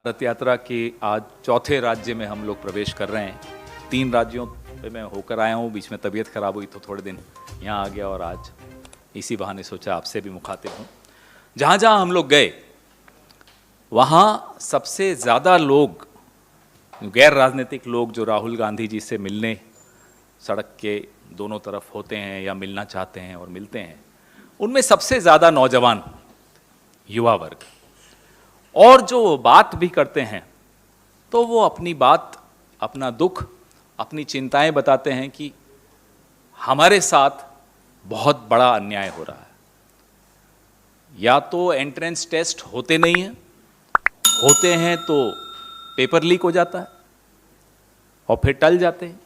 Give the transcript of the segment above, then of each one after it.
भारत यात्रा के आज चौथे राज्य में हम लोग प्रवेश कर रहे हैं। 3 राज्यों पे मैं होकर आया हूँ, बीच में तबीयत खराब हुई तो थोड़े दिन यहाँ आ गया और आज इसी बहाने सोचा आपसे भी मुखातिब हूँ। जहाँ जहाँ हम लोग गए वहाँ सबसे ज़्यादा लोग, गैर राजनीतिक लोग जो राहुल गांधी जी से मिलने सड़क के दोनों तरफ होते हैं या मिलना चाहते हैं और मिलते हैं, उनमें सबसे ज़्यादा नौजवान, युवा वर्ग। और जो बात भी करते हैं तो वो अपनी बात, अपना दुख, अपनी चिंताएं बताते हैं कि हमारे साथ बहुत बड़ा अन्याय हो रहा है। या तो एंट्रेंस टेस्ट होते नहीं हैं, होते हैं तो पेपर लीक हो जाता है और फिर टल जाते हैं।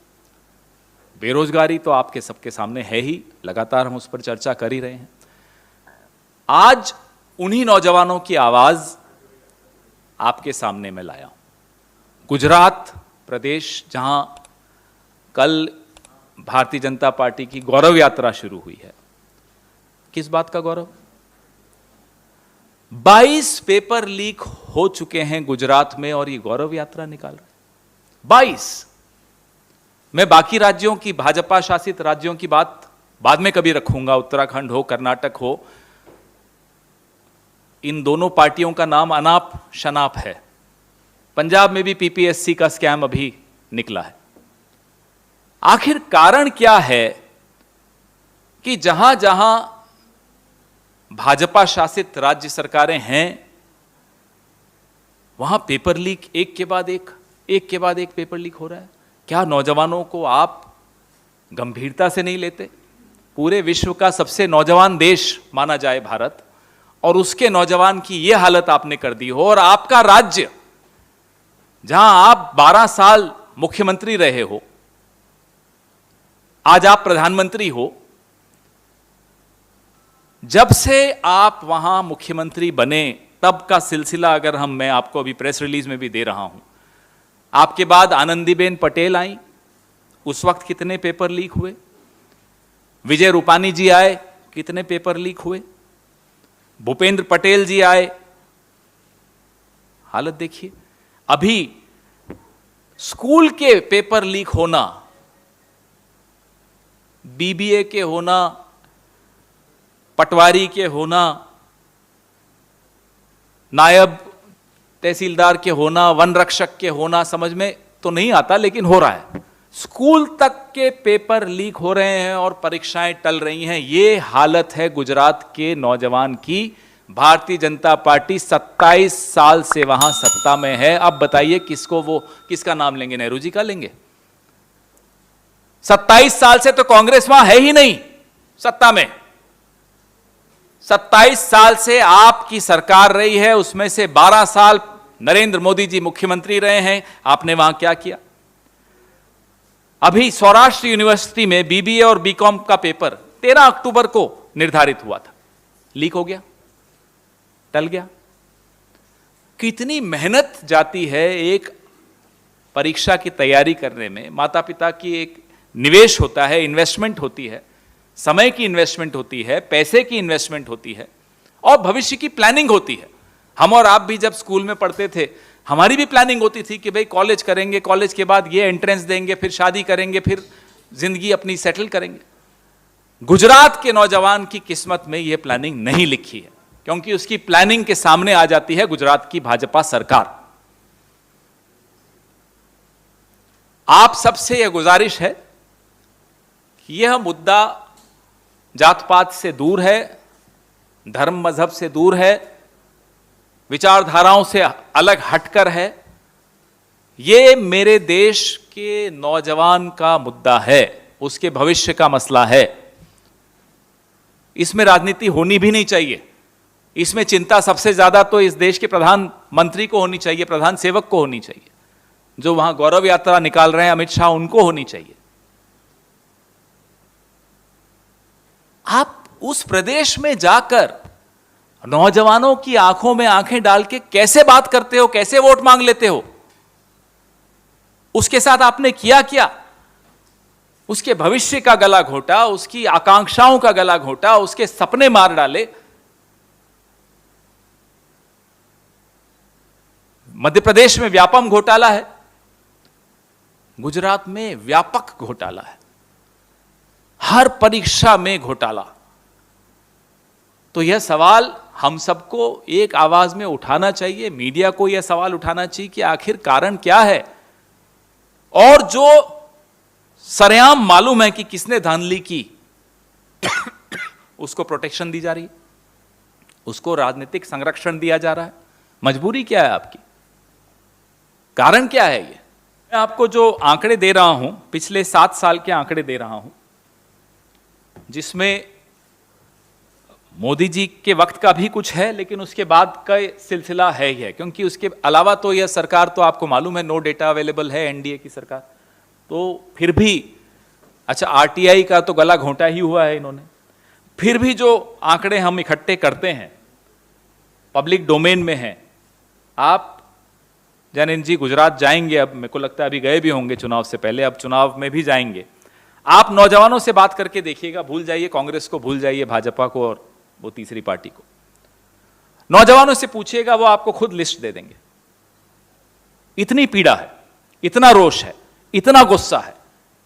बेरोजगारी तो आपके सबके सामने है ही, लगातार हम उस पर चर्चा कर ही रहे हैं। आज उन्हीं नौजवानों की आवाज आपके सामने मैं लाया हूं। गुजरात प्रदेश, जहां कल भारतीय जनता पार्टी की गौरव यात्रा शुरू हुई है। किस बात का गौरव? 22 पेपर लीक हो चुके हैं गुजरात में और ये गौरव यात्रा निकाल रहे हैं। 22। मैं बाकी राज्यों की, भाजपा शासित राज्यों की बात बाद में कभी रखूंगा, उत्तराखंड हो, कर्नाटक हो। इन दोनों पार्टियों का नाम अनाप शनाप है। पंजाब में भी पीपीएससी का स्कैम अभी निकला है। आखिर कारण क्या है कि जहां जहां भाजपा शासित राज्य सरकारें हैं वहां पेपर लीक एक के बाद एक पेपर लीक हो रहा है? क्या नौजवानों को आप गंभीरता से नहीं लेते? पूरे विश्व का सबसे नौजवान देश माना जाए भारत, और उसके नौजवान की यह हालत आपने कर दी हो। और आपका राज्य, जहां आप 12 साल मुख्यमंत्री रहे हो, आज आप प्रधानमंत्री हो। जब से आप वहां मुख्यमंत्री बने तब का सिलसिला अगर मैं आपको अभी प्रेस रिलीज में भी दे रहा हूं। आपके बाद आनंदीबेन पटेल आई, उस वक्त कितने पेपर लीक हुए? विजय रूपानी जी आए, कितने पेपर लीक हुए? भूपेंद्र पटेल जी आए, हालत देखिए। अभी स्कूल के पेपर लीक होना, बीबीए के होना, पटवारी के होना, नायब तहसीलदार के होना, वन रक्षक के होना, समझ में तो नहीं आता, लेकिन हो रहा है। स्कूल तक के पेपर लीक हो रहे हैं और परीक्षाएं टल रही हैं। ये हालत है गुजरात के नौजवान की। भारतीय जनता पार्टी 27 साल से वहां सत्ता में है। अब बताइए किसका नाम लेंगे? नेहरू जी का लेंगे? 27 साल से तो कांग्रेस वहां है ही नहीं सत्ता में। 27 साल से आपकी सरकार रही है, उसमें से 12 साल नरेंद्र मोदी जी मुख्यमंत्री रहे हैं। आपने वहां क्या किया? अभी सौराष्ट्र यूनिवर्सिटी में बीबीए और बीकॉम का पेपर 13 अक्टूबर को निर्धारित हुआ था, लीक हो गया, टल गया। कितनी मेहनत जाती है एक परीक्षा की तैयारी करने में। माता पिता की एक निवेश होता है, इन्वेस्टमेंट होती है, समय की इन्वेस्टमेंट होती है, पैसे की इन्वेस्टमेंट होती है और भविष्य की प्लानिंग होती है। हम और आप भी जब स्कूल में पढ़ते थे, हमारी भी प्लानिंग होती थी कि भाई कॉलेज करेंगे, कॉलेज के बाद ये एंट्रेंस देंगे, फिर शादी करेंगे, फिर जिंदगी अपनी सेटल करेंगे। गुजरात के नौजवान की किस्मत में यह प्लानिंग नहीं लिखी है, क्योंकि उसकी प्लानिंग के सामने आ जाती है गुजरात की भाजपा सरकार। आप सबसे यह गुजारिश है कि यह मुद्दा जात पात से दूर है, धर्म मजहब से दूर है, विचारधाराओं से अलग हटकर है। यह मेरे देश के नौजवान का मुद्दा है, उसके भविष्य का मसला है। इसमें राजनीति होनी भी नहीं चाहिए। इसमें चिंता सबसे ज्यादा तो इस देश के प्रधानमंत्री को होनी चाहिए, प्रधान सेवक को होनी चाहिए। जो वहां गौरव यात्रा निकाल रहे हैं अमित शाह, उनको होनी चाहिए। आप उस प्रदेश में जाकर नौजवानों की आंखों में आंखें डाल के कैसे बात करते हो, कैसे वोट मांग लेते हो? उसके साथ आपने किया क्या? उसके भविष्य का गला घोटा, उसकी आकांक्षाओं का गला घोटा, उसके सपने मार डाले। मध्य प्रदेश में व्यापम घोटाला है, गुजरात में व्यापक घोटाला है, हर परीक्षा में घोटाला। तो यह सवाल हम सबको एक आवाज में उठाना चाहिए, मीडिया को यह सवाल उठाना चाहिए कि आखिर कारण क्या है, और जो सरेआम मालूम है कि किसने धांधली की उसको प्रोटेक्शन दी जा रही है, उसको राजनीतिक संरक्षण दिया जा रहा है। मजबूरी क्या है आपकी, कारण क्या है? ये मैं आपको जो आंकड़े दे रहा हूं, पिछले 7 साल के आंकड़े दे रहा हूं, जिसमें मोदी जी के वक्त का भी कुछ है, लेकिन उसके बाद का सिलसिला है ही है, क्योंकि उसके अलावा तो यह सरकार तो आपको मालूम है नो डेटा अवेलेबल है, एनडीए की सरकार। तो फिर भी अच्छा, आरटीआई का तो गला घोंटा ही हुआ है इन्होंने। फिर भी जो आंकड़े हम इकट्ठे करते हैं पब्लिक डोमेन में हैं। आप जैन जी गुजरात जाएंगे, अब मेरे को लगता है अभी गए भी होंगे चुनाव से पहले, अब चुनाव में भी जाएंगे। आप नौजवानों से बात करके देखिएगा, भूल जाइए कांग्रेस को, भूल जाइए भाजपा को और वो तीसरी पार्टी को, नौजवानों से पूछिएगा, वो आपको खुद लिस्ट दे देंगे। इतनी पीड़ा है, इतना रोष है, इतना गुस्सा है,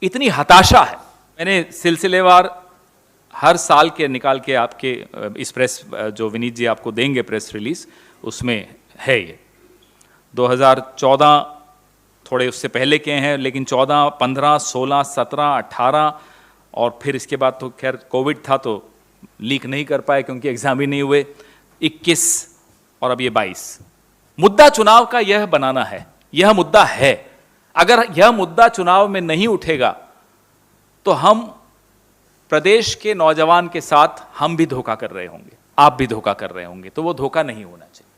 इतनी हताशा है। मैंने सिलसिलेवार हर साल के निकाल के आपके इस प्रेस जो विनीत जी आपको देंगे प्रेस रिलीज, उसमें है ये 2014 थोड़े उससे पहले के हैं, लेकिन 14, 15, 16, 17, 18 और फिर इसके बाद तो खैर कोविड था तो लीक नहीं कर पाए क्योंकि एग्जाम ही नहीं हुए, 21 और अब ये 22। मुद्दा चुनाव का यह बनाना है, यह मुद्दा है। अगर यह मुद्दा चुनाव में नहीं उठेगा तो हम प्रदेश के नौजवान के साथ हम भी धोखा कर रहे होंगे, आप भी धोखा कर रहे होंगे, तो वो धोखा नहीं होना चाहिए।